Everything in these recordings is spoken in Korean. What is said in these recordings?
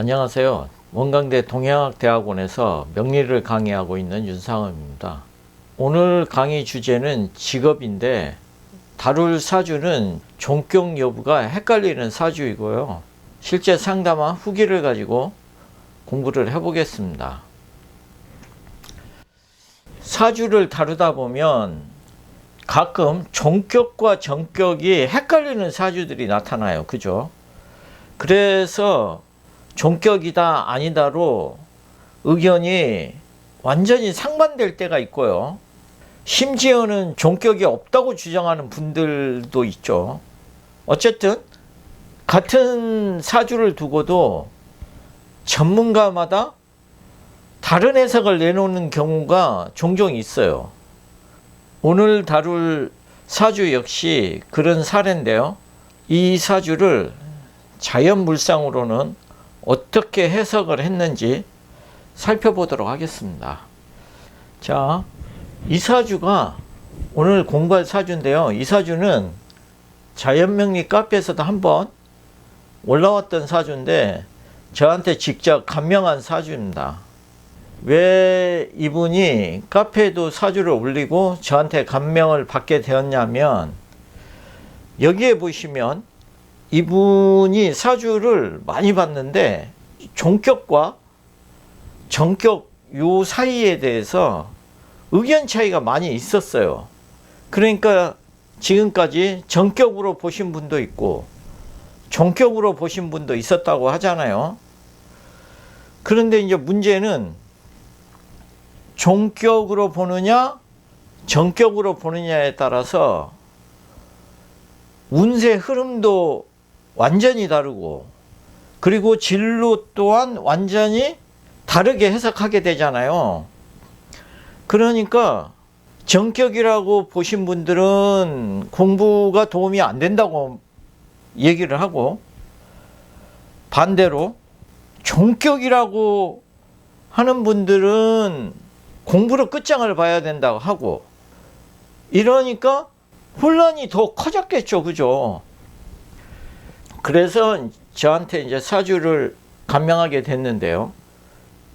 안녕하세요. 원광대 동양학대학원에서 명리를 강의하고 있는 윤상음입니다. 오늘 강의 주제는 직업인데 다룰 사주는 종격 여부가 헷갈리는 사주이고요. 실제 상담한 후기를 가지고 공부를 해보겠습니다. 사주를 다루다 보면 가끔 종격과 정격이 헷갈리는 사주들이 나타나요. 그죠? 그래서 종격이다 아니다로 의견이 완전히 상반될 때가 있고요. 심지어는 종격이 없다고 주장하는 분들도 있죠. 어쨌든 같은 사주를 두고도 전문가마다 다른 해석을 내놓는 경우가 종종 있어요. 오늘 다룰 사주 역시 그런 사례인데요. 이 사주를 자연물상으로는 어떻게 해석을 했는지 살펴보도록 하겠습니다. 자, 이 사주가 오늘 공부할 사주인데요. 이 사주는 자연명리 카페에서도 한번 올라왔던 사주인데 저한테 직접 감명한 사주입니다. 왜 이분이 카페에도 사주를 올리고 저한테 감명을 받게 되었냐면, 여기에 보시면 이분이 사주를 많이 봤는데 종격과 정격 요 사이에 대해서 의견 차이가 많이 있었어요. 그러니까 지금까지 정격으로 보신 분도 있고 종격으로 보신 분도 있었다고 하잖아요. 그런데 이제 문제는 종격으로 보느냐 정격으로 보느냐에 따라서 운세 흐름도 완전히 다르고, 그리고 진로 또한 완전히 다르게 해석하게 되잖아요. 그러니까 정격이라고 보신 분들은 공부가 도움이 안 된다고 얘기를 하고, 반대로 종격이라고 하는 분들은 공부로 끝장을 봐야 된다고 하고, 이러니까 혼란이 더 커졌겠죠. 그죠? 그래서 저한테 이제 사주를 감명하게 됐는데요.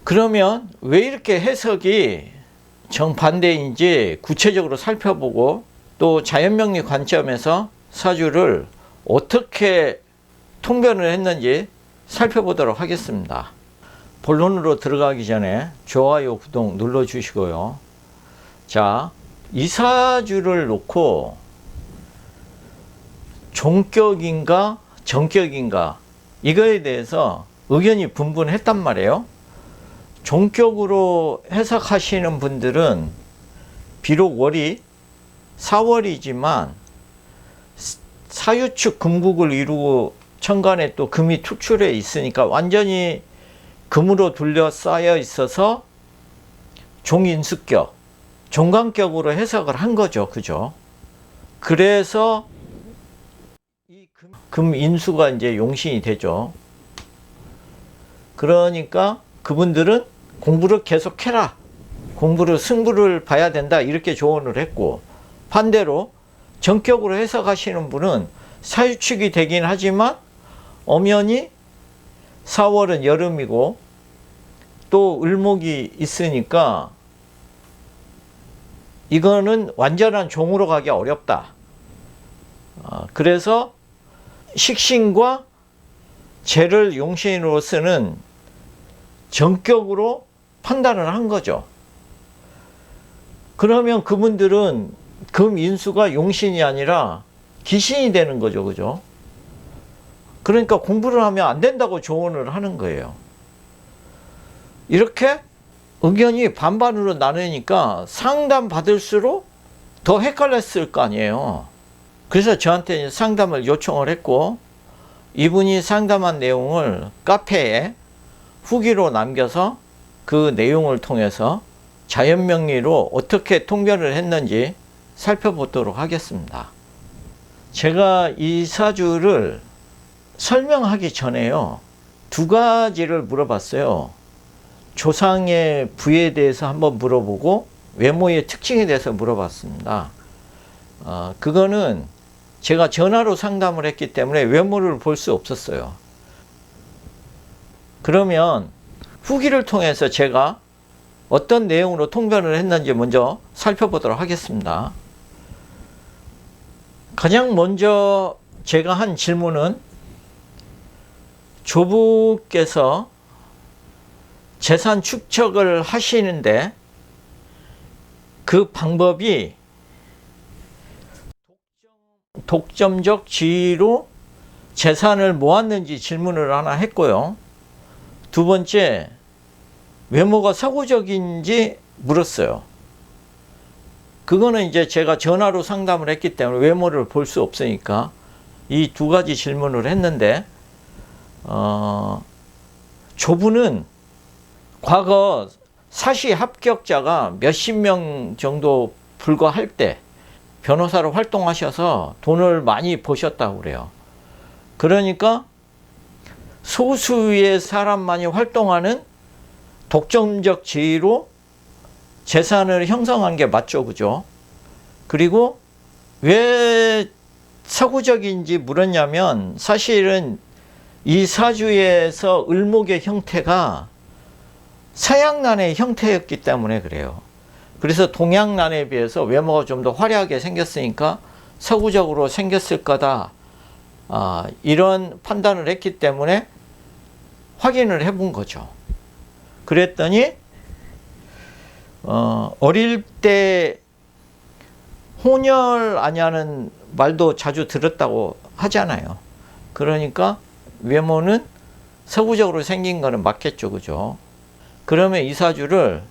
그러면 왜 이렇게 해석이 정반대인지 구체적으로 살펴보고, 또 자연명리 관점에서 사주를 어떻게 통변을 했는지 살펴보도록 하겠습니다. 본론으로 들어가기 전에 좋아요, 구독 눌러주시고요. 자, 이 사주를 놓고 종격인가 정격인가 이거에 대해서 의견이 분분했단 말이에요. 종격으로 해석하시는 분들은 비록 월이 4월이지만 사유축 금국을 이루고 천간에 또 금이 투출해 있으니까 완전히 금으로 둘러싸여 있어서 종인수격, 종간격으로 해석을 한 거죠. 그죠? 그래서 이 금인수가 이제 용신이 되죠. 그러니까 그분들은 공부를 계속해라, 공부를 승부를 봐야 된다, 이렇게 조언을 했고, 반대로 정격으로 해석하시는 분은 사유축이 되긴 하지만 엄연히 4월은 여름이고 또 을목이 있으니까 이거는 완전한 종으로 가기 어렵다. 그래서 식신과 재를 용신으로 쓰는 정격으로 판단을 한 거죠. 그러면 그분들은 금인수가 용신이 아니라 기신이 되는 거죠. 그죠? 그러니까 공부를 하면 안 된다고 조언을 하는 거예요. 이렇게 의견이 반반으로 나누니까 상담 받을수록 더 헷갈렸을 거 아니에요. 그래서 저한테 상담을 요청을 했고, 이분이 상담한 내용을 카페에 후기로 남겨서 그 내용을 통해서 자연명리로 어떻게 통변을 했는지 살펴보도록 하겠습니다. 제가 이 사주를 설명하기 전에요, 두 가지를 물어봤어요. 조상의 부에 대해서 한번 물어보고 외모의 특징에 대해서 물어봤습니다. 그거는 제가 전화로 상담을 했기 때문에 외모를 볼 수 없었어요. 그러면 후기를 통해서 제가 어떤 내용으로 통변을 했는지 먼저 살펴보도록 하겠습니다. 가장 먼저 제가 한 질문은 조부께서 재산 축척을 하시는데 그 방법이 독점적 지위로 재산을 모았는지 질문을 하나 했고요. 두 번째, 외모가 서구적인지 물었어요. 그거는 이제 제가 전화로 상담을 했기 때문에 외모를 볼 수 없으니까 이 두 가지 질문을 했는데, 조부는 과거 사시 합격자가 몇십 명 정도 불과할 때 변호사로 활동하셔서 돈을 많이 버셨다고 그래요. 그러니까 소수의 사람만이 활동하는 독점적 지위로 재산을 형성한 게 맞죠, 그죠? 그리고 왜 서구적인지 물었냐면 사실은 이 사주에서 을목의 형태가 서양난의 형태였기 때문에 그래요. 그래서 동양난에 비해서 외모가 좀 더 화려하게 생겼으니까 서구적으로 생겼을 거다. 이런 판단을 했기 때문에 확인을 해본 거죠. 그랬더니 어릴 때 혼혈 아냐는 말도 자주 들었다고 하잖아요. 그러니까 외모는 서구적으로 생긴 거는 맞겠죠, 그죠? 그러면 이 사주를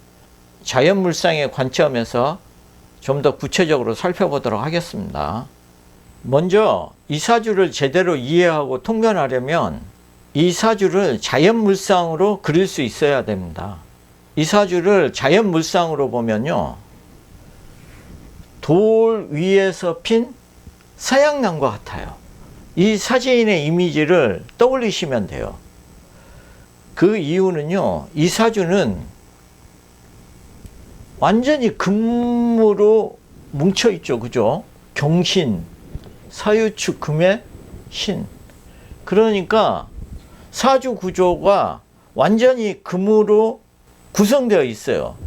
자연물상의 관점에서 좀 더 구체적으로 살펴보도록 하겠습니다. 먼저 이 사주를 제대로 이해하고 통변하려면 이 사주를 자연물상으로 그릴 수 있어야 됩니다. 이 사주를 자연물상으로 보면요, 돌 위에서 핀 서양난과 같아요. 이 사진의 이미지를 떠올리시면 돼요. 그 이유는요, 이 사주는 완전히 금으로 뭉쳐있죠, 그죠? 경신, 사유축 금의 신. 그러니까 사주 구조가 완전히 금으로 구성되어 있어요.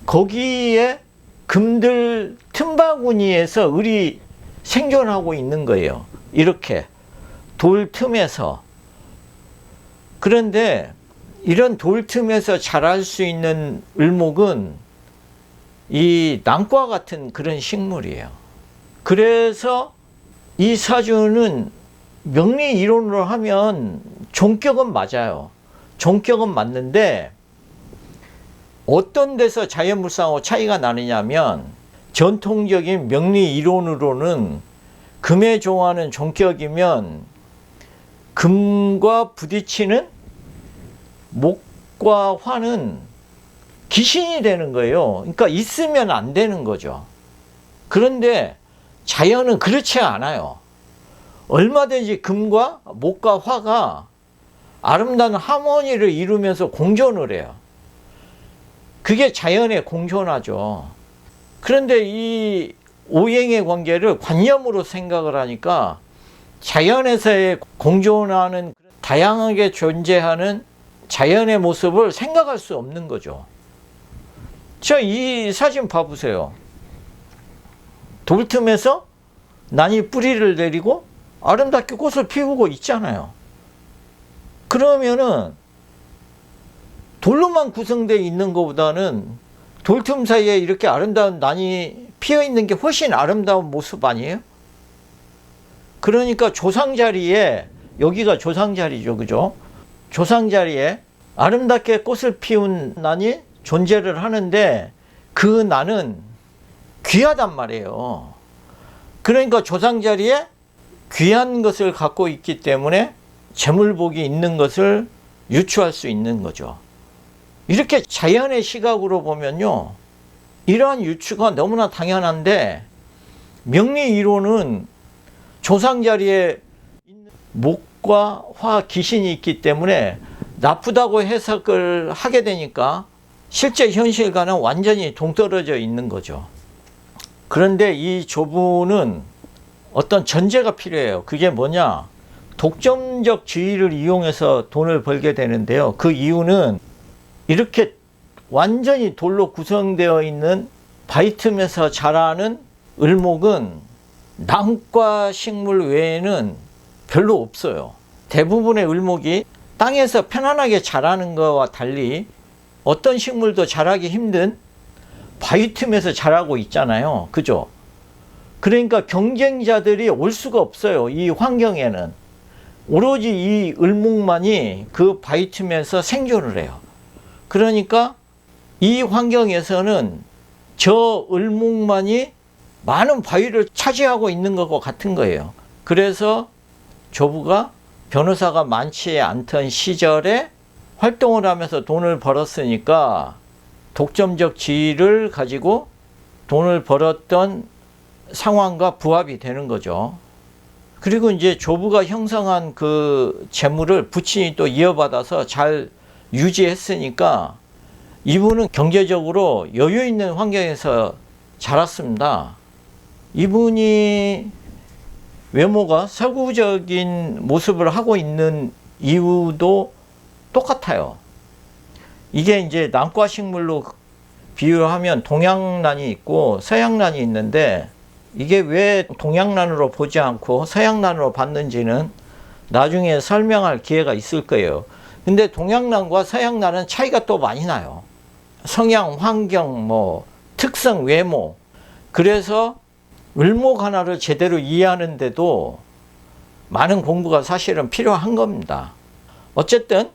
거기에 금들 틈바구니에서 을이 생존하고 있는 거예요. 이렇게 돌 틈에서. 그런데 이런 돌 틈에서 자랄 수 있는 을목은 이 난과 같은 그런 식물이에요. 그래서 이 사주는 명리 이론으로 하면 종격은 맞아요. 종격은 맞는데 어떤 데서 자연물상하고 차이가 나느냐면 전통적인 명리 이론으로는 금에 좋아하는 종격이면 금과 부딪히는 목과 화는 귀신이 되는 거예요. 그러니까 있으면 안 되는 거죠. 그런데 자연은 그렇지 않아요. 얼마든지 금과 목과 화가 아름다운 하모니를 이루면서 공존을 해요. 그게 자연의 공존하죠. 그런데 이 오행의 관계를 관념으로 생각을 하니까 자연에서의 공존하는 다양하게 존재하는 자연의 모습을 생각할 수 없는 거죠. 자, 이 사진 봐보세요. 돌틈에서 난이 뿌리를 내리고 아름답게 꽃을 피우고 있잖아요. 그러면은 돌로만 구성되어 있는 것보다는 돌틈 사이에 이렇게 아름다운 난이 피어 있는 게 훨씬 아름다운 모습 아니에요? 그러니까 조상자리에, 여기가 조상자리죠, 그죠? 조상자리에 아름답게 꽃을 피운 난이 존재를 하는데 그 난은 귀하단 말이에요. 그러니까 조상자리에 귀한 것을 갖고 있기 때문에 재물복이 있는 것을 유추할 수 있는 거죠. 이렇게 자연의 시각으로 보면요, 이러한 유추가 너무나 당연한데 명리 이론은 조상자리에 목과 화 귀신이 있기 때문에 나쁘다고 해석을 하게 되니까 실제 현실과는 완전히 동떨어져 있는 거죠. 그런데 이 조부는 어떤 전제가 필요해요. 그게 뭐냐? 독점적 지위를 이용해서 돈을 벌게 되는데요. 그 이유는 이렇게 완전히 돌로 구성되어 있는 바위 틈에서 자라는 을목은 나무과 식물 외에는 별로 없어요. 대부분의 을목이 땅에서 편안하게 자라는 것과 달리 어떤 식물도 자라기 힘든 바위 틈에서 자라고 있잖아요. 그죠? 그러니까 경쟁자들이 올 수가 없어요. 이 환경에는. 오로지 이 을목만이 그 바위 틈에서 생존을 해요. 그러니까 이 환경에서는 저 을목만이 많은 바위를 차지하고 있는 것과 같은 거예요. 그래서 조부가 변호사가 많지 않던 시절에 활동을 하면서 돈을 벌었으니까 독점적 지위를 가지고 돈을 벌었던 상황과 부합이 되는 거죠. 그리고 이제 조부가 형성한 그 재물을 부친이 또 이어받아서 잘 유지했으니까 이분은 경제적으로 여유 있는 환경에서 자랐습니다. 이분이 외모가 서구적인 모습을 하고 있는 이유도 똑같아요. 이게 이제 남과 식물로 비유하면 동양란이 있고 서양란이 있는데, 이게 왜 동양란으로 보지 않고 서양란으로 봤는지는 나중에 설명할 기회가 있을 거예요. 근데 동양란과 서양란은 차이가 또 많이 나요. 성향, 환경, 뭐 특성, 외모. 그래서 을목 하나를 제대로 이해하는데도 많은 공부가 사실은 필요한 겁니다. 어쨌든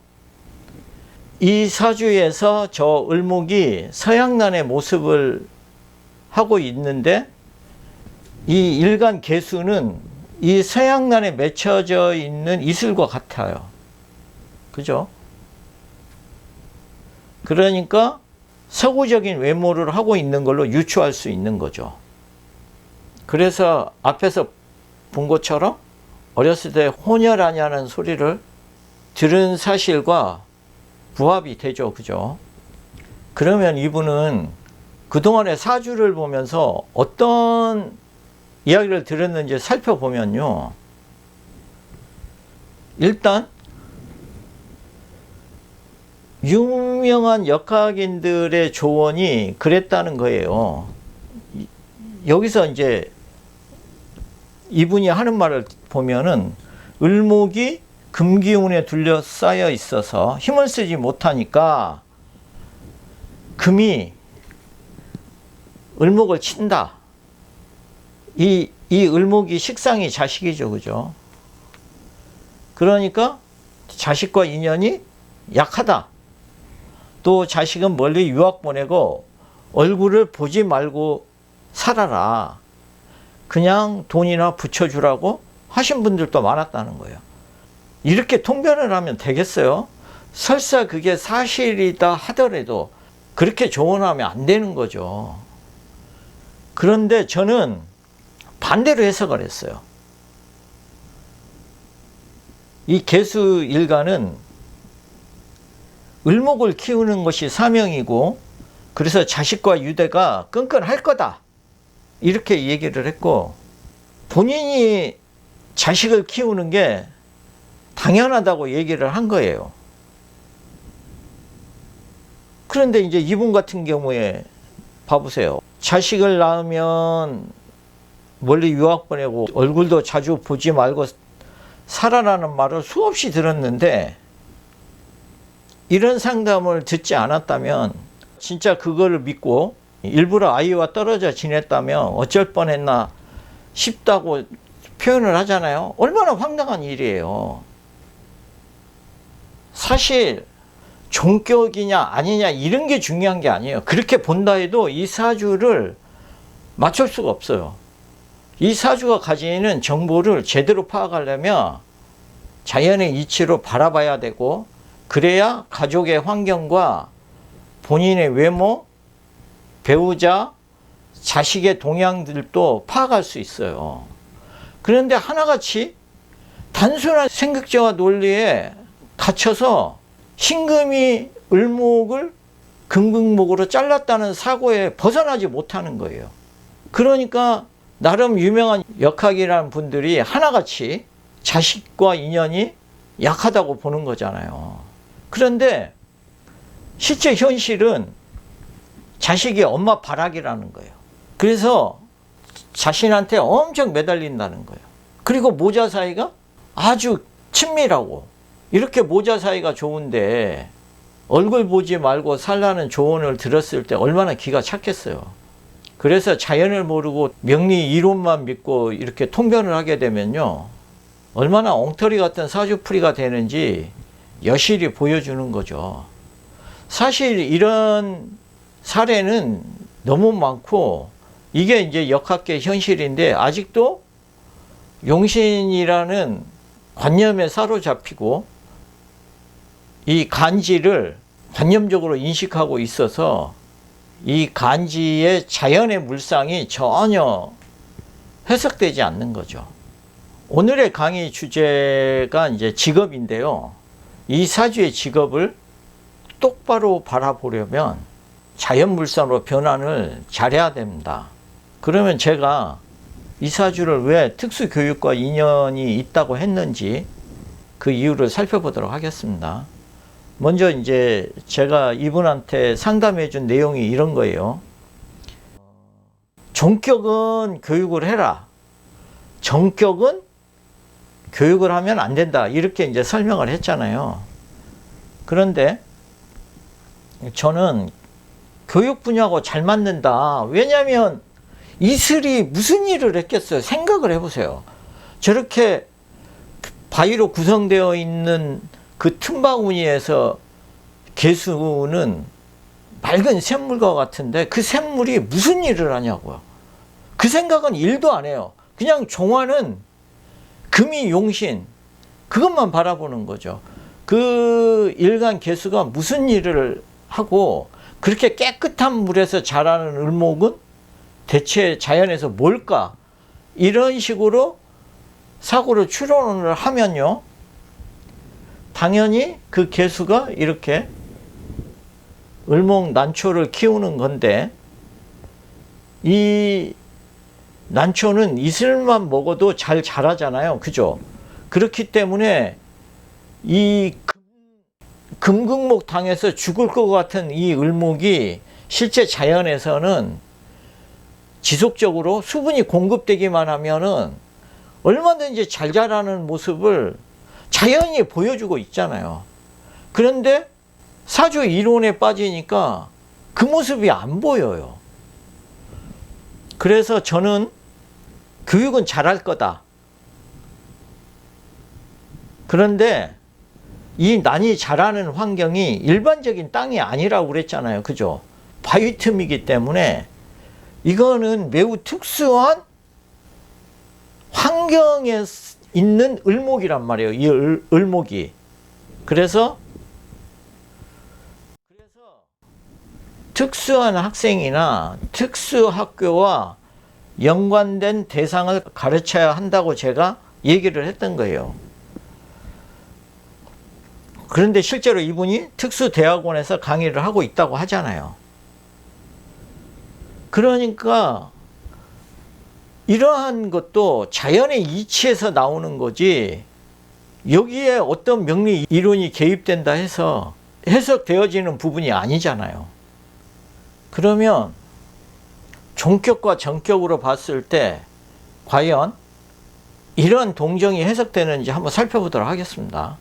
이 사주에서 저 을목이 서양란의 모습을 하고 있는데, 이 일간 개수는 이 서양란에 맺혀져 있는 이슬과 같아요. 그죠? 그러니까 서구적인 외모를 하고 있는 걸로 유추할 수 있는 거죠. 그래서 앞에서 본 것처럼 어렸을 때 혼혈하냐는 소리를 들은 사실과 부합이 되죠. 그죠? 그러면 이분은 그동안의 사주를 보면서 어떤 이야기를 들었는지 살펴보면요, 일단 유명한 역학인들의 조언이 그랬다는 거예요. 여기서 이제 이분이 하는 말을 보면은 을목이 금기운에 둘러싸여 있어서 힘을 쓰지 못하니까 금이 을목을 친다. 이 을목이 식상이 자식이죠. 그죠? 그러니까 자식과 인연이 약하다. 또 자식은 멀리 유학 보내고 얼굴을 보지 말고 살아라. 그냥 돈이나 붙여주라고 하신 분들도 많았다는 거예요. 이렇게 통변을 하면 되겠어요? 설사 그게 사실이다 하더라도 그렇게 조언하면 안 되는 거죠. 그런데 저는 반대로 해석을 했어요. 이 개수 일간은 을목을 키우는 것이 사명이고, 그래서 자식과 유대가 끈끈할 거다, 이렇게 얘기를 했고, 본인이 자식을 키우는 게 당연하다고 얘기를 한 거예요. 그런데 이제 이분 같은 경우에 봐보세요. 자식을 낳으면 멀리 유학 보내고 얼굴도 자주 보지 말고 살아라는 말을 수없이 들었는데, 이런 상담을 듣지 않았다면, 진짜 그거를 믿고 일부러 아이와 떨어져 지냈다면 어쩔 뻔했나 싶다고 표현을 하잖아요. 얼마나 황당한 일이에요. 사실 종격이냐 아니냐 이런 게 중요한 게 아니에요. 그렇게 본다 해도 이 사주를 맞출 수가 없어요. 이 사주가 가지는 정보를 제대로 파악하려면 자연의 이치로 바라봐야 되고, 그래야 가족의 환경과 본인의 외모, 배우자, 자식의 동향들도 파악할 수 있어요. 그런데 하나같이 단순한 생각제와 논리에 갇혀서 신금이 을목을 금극목으로 잘랐다는 사고에 벗어나지 못하는 거예요. 그러니까 나름 유명한 역학이라는 분들이 하나같이 자식과 인연이 약하다고 보는 거잖아요. 그런데 실제 현실은 자식이 엄마 바라기라는 거예요. 그래서 자신한테 엄청 매달린다는 거예요. 그리고 모자 사이가 아주 친밀하고, 이렇게 모자 사이가 좋은데 얼굴 보지 말고 살라는 조언을 들었을 때 얼마나 기가 찼겠어요. 그래서 자연을 모르고 명리 이론만 믿고 이렇게 통변을 하게 되면요, 얼마나 엉터리 같은 사주풀이가 되는지 여실히 보여주는 거죠. 사실 이런 사례는 너무 많고, 이게 이제 역학계 현실인데 아직도 용신이라는 관념에 사로잡히고 이 간지를 관념적으로 인식하고 있어서 이 간지의 자연의 물상이 전혀 해석되지 않는 거죠. 오늘의 강의 주제가 이제 직업인데요. 이 사주의 직업을 똑바로 바라보려면 자연물상으로 변환을 잘해야 됩니다. 그러면 제가 이 사주를 왜 특수교육과 인연이 있다고 했는지 그 이유를 살펴보도록 하겠습니다. 먼저 이제 제가 이분한테 상담해 준 내용이 이런 거예요. 종격은 교육을 해라. 정격은 교육을 하면 안 된다. 이렇게 이제 설명을 했잖아요. 그런데 저는 교육 분야하고 잘 맞는다. 왜냐하면 이슬이 무슨 일을 했겠어요? 생각을 해보세요. 저렇게 바위로 구성되어 있는 그 틈바구니에서 개수는 맑은 샘물과 같은데 그 샘물이 무슨 일을 하냐고요. 그 생각은 일도 안 해요. 그냥 종화는 금이 용신, 그것만 바라보는 거죠. 그 일간 개수가 무슨 일을 하고, 그렇게 깨끗한 물에서 자라는 을목은 대체 자연에서 뭘까? 이런 식으로 사고를 추론을 하면요, 당연히 그 개수가 이렇게 을목 난초를 키우는 건데, 이 난초는 이슬만 먹어도 잘 자라잖아요. 그죠? 그렇기 때문에 이 금극목 당해서 죽을 것 같은 이 을목이 실제 자연에서는 지속적으로 수분이 공급되기만 하면은 얼마든지 잘 자라는 모습을 자연이 보여주고 있잖아요. 그런데 사주 이론에 빠지니까 그 모습이 안 보여요. 그래서 저는 교육은 잘할 거다. 그런데 이 난이 자라는 환경이 일반적인 땅이 아니라고 그랬잖아요. 그죠? 바위 틈이기 때문에 이거는 매우 특수한 환경에 있는 을목이란 말이에요. 이 을목이. 그래서 특수한 학생이나 특수학교와 연관된 대상을 가르쳐야 한다고 제가 얘기를 했던 거예요. 그런데 실제로 이분이 특수대학원에서 강의를 하고 있다고 하잖아요. 그러니까 이러한 것도 자연의 이치에서 나오는 거지, 여기에 어떤 명리 이론이 개입된다 해서 해석되어지는 부분이 아니잖아요. 그러면 종격과 정격으로 봤을 때 과연 이런 동정이 해석되는지 한번 살펴보도록 하겠습니다.